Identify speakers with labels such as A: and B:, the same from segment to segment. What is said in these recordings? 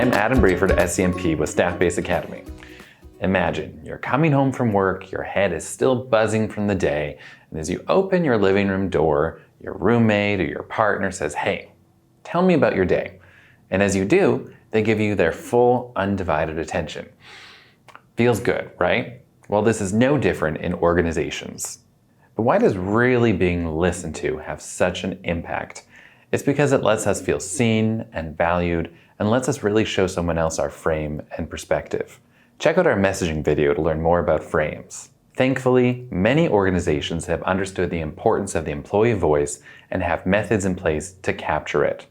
A: I'm Adam Breford, SCMP with Staff Base Academy. Imagine you're coming home from work, your head is still buzzing from the day, and as you open your living room door, your roommate or your partner says, "Hey, tell me about your day." And as you do, they give you their full, undivided attention. Feels good, right? Well, this is no different in organizations. But why does really being listened to have such an impact? It's because it lets us feel seen and valued and lets us really show someone else our frame and perspective. Check out our messaging video to learn more about frames. Thankfully, many organizations have understood the importance of the employee voice and have methods in place to capture it.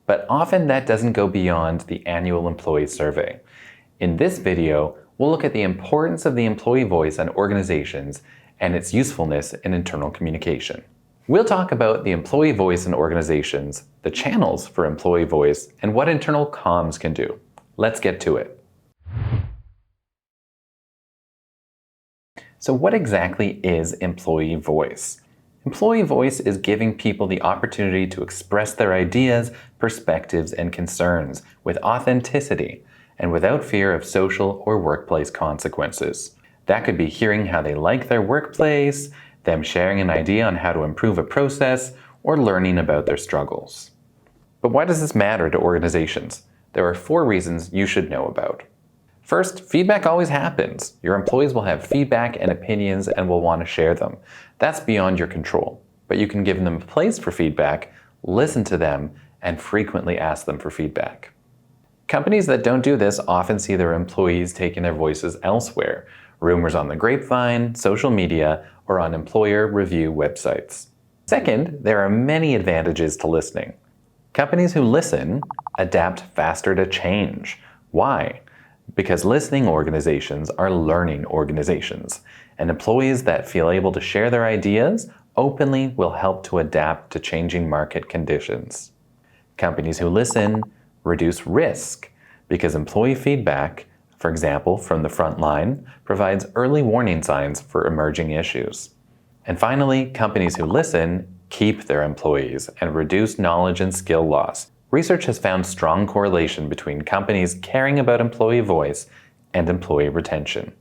A: But often that doesn't go beyond the annual employee survey. In this video, we'll look at the importance of the employee voice on organizations and its usefulness in internal communication. We'll talk about the employee voice in organizations, the channels for employee voice, and what internal comms can do. Let's get to it. So what exactly is employee voice? Employee voice is giving people the opportunity to express their ideas, perspectives, and concerns with authenticity and without fear of social or workplace consequences. That could be hearing how they like their workplace, them sharing an idea on how to improve a process, or learning about their struggles. But why does this matter to organizations? There are 4 reasons you should know about. First, feedback always happens. Your employees will have feedback and opinions and will want to share them. That's beyond your control. But you can give them a place for feedback, listen to them, and frequently ask them for feedback. Companies that don't do this often see their employees taking their voices elsewhere, rumors on the grapevine, social media, or on employer review websites. Second, there are many advantages to listening. Companies who listen adapt faster to change. Why? Because listening organizations are learning organizations, and employees that feel able to share their ideas openly will help to adapt to changing market conditions. Companies who listen reduce risk because employee feedback, for example, from the front line, provides early warning signs for emerging issues. And finally, companies who listen keep their employees and reduce knowledge and skill loss. Research has found strong correlation between companies caring about employee voice and employee retention.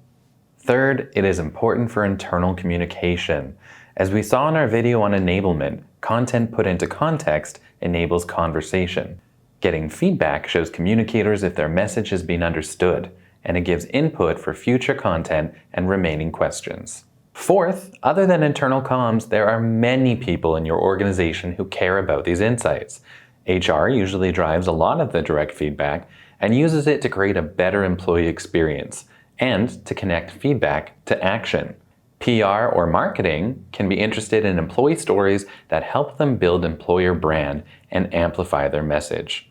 A: Third, it is important for internal communication. As we saw in our video on enablement, content put into context enables conversation. Getting feedback shows communicators if their message has been understood, and it gives input for future content and remaining questions. Fourth, other than internal comms, there are many people in your organization who care about these insights. HR usually drives a lot of the direct feedback and uses it to create a better employee experience and to connect feedback to action. PR or marketing can be interested in employee stories that help them build employer brand and amplify their message.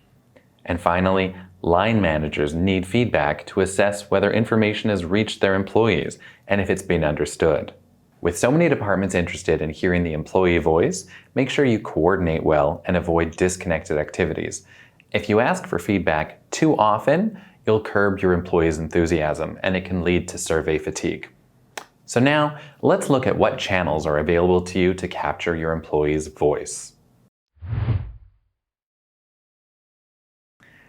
A: And finally, line managers need feedback to assess whether information has reached their employees and if it's been understood. With so many departments interested in hearing the employee voice, make sure you coordinate well and avoid disconnected activities. If you ask for feedback too often, you'll curb your employees' enthusiasm and it can lead to survey fatigue. So now, let's look at what channels are available to you to capture your employee's voice.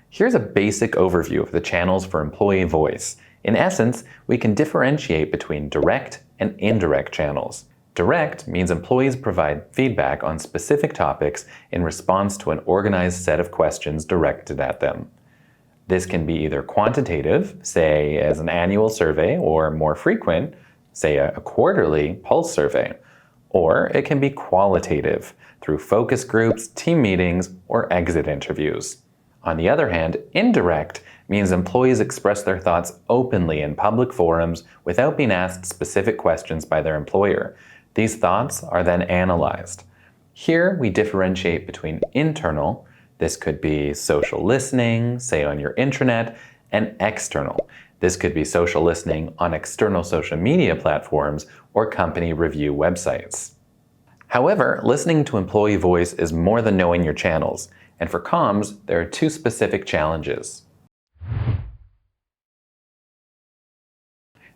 A: Here's a basic overview of the channels for employee voice. In essence, we can differentiate between direct and indirect channels. Direct means employees provide feedback on specific topics in response to an organized set of questions directed at them. This can be either quantitative, say as an annual survey, or more frequent, say a quarterly pulse survey, or it can be qualitative through focus groups, team meetings, or exit interviews. On the other hand, indirect means employees express their thoughts openly in public forums without being asked specific questions by their employer. These thoughts are then analyzed. Here we differentiate between internal, this could be social listening, say on your intranet, and external. This could be social listening on external social media platforms or company review websites. However, listening to employee voice is more than knowing your channels. And for comms, there are 2 specific challenges.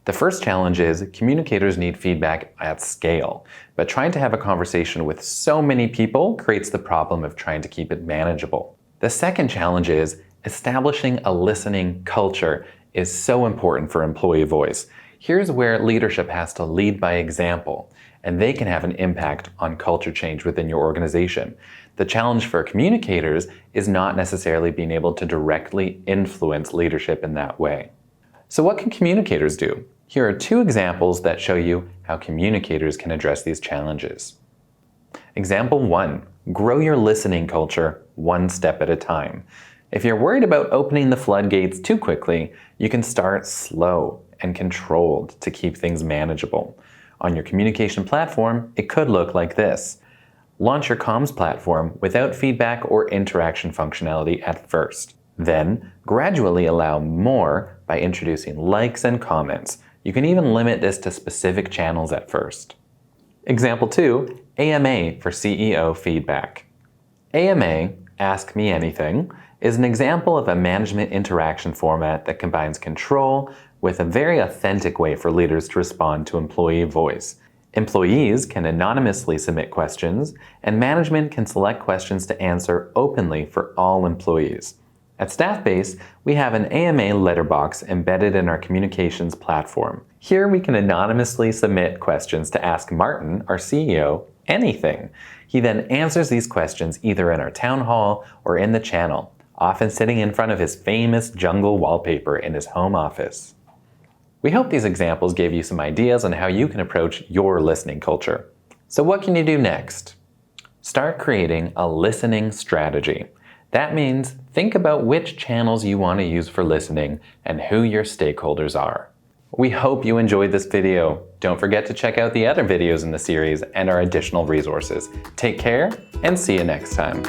A: The first challenge is communicators need feedback at scale, but trying to have a conversation with so many people creates the problem of trying to keep it manageable. The second challenge is Establishing a listening culture is so important for employee voice. Here's where leadership has to lead by example, and they can have an impact on culture change within your organization. The challenge for communicators is not necessarily being able to directly influence leadership in that way. So what can communicators do? Here are 2 examples that show you how communicators can address these challenges. Example 1, grow your listening culture one step at a time. If you're worried about opening the floodgates too quickly, you can start slow and controlled to keep things manageable. On your communication platform, it could look like this. Launch your comms platform without feedback or interaction functionality at first. Then, gradually allow more by introducing likes and comments. You can even limit this to specific channels at first. Example 2, AMA for CEO feedback. AMA, Ask Me Anything, is an example of a management interaction format that combines control with a very authentic way for leaders to respond to employee voice. Employees can anonymously submit questions, and management can select questions to answer openly for all employees. At Staffbase, we have an AMA letterbox embedded in our communications platform. Here we can anonymously submit questions to ask Martin, our CEO, anything. He then answers these questions either in our town hall or in the channel, often sitting in front of his famous jungle wallpaper in his home office. We hope these examples gave you some ideas on how you can approach your listening culture. So what can you do next? Start creating a listening strategy. That means think about which channels you want to use for listening and who your stakeholders are. We hope you enjoyed this video. Don't forget to check out the other videos in the series and our additional resources. Take care and see you next time.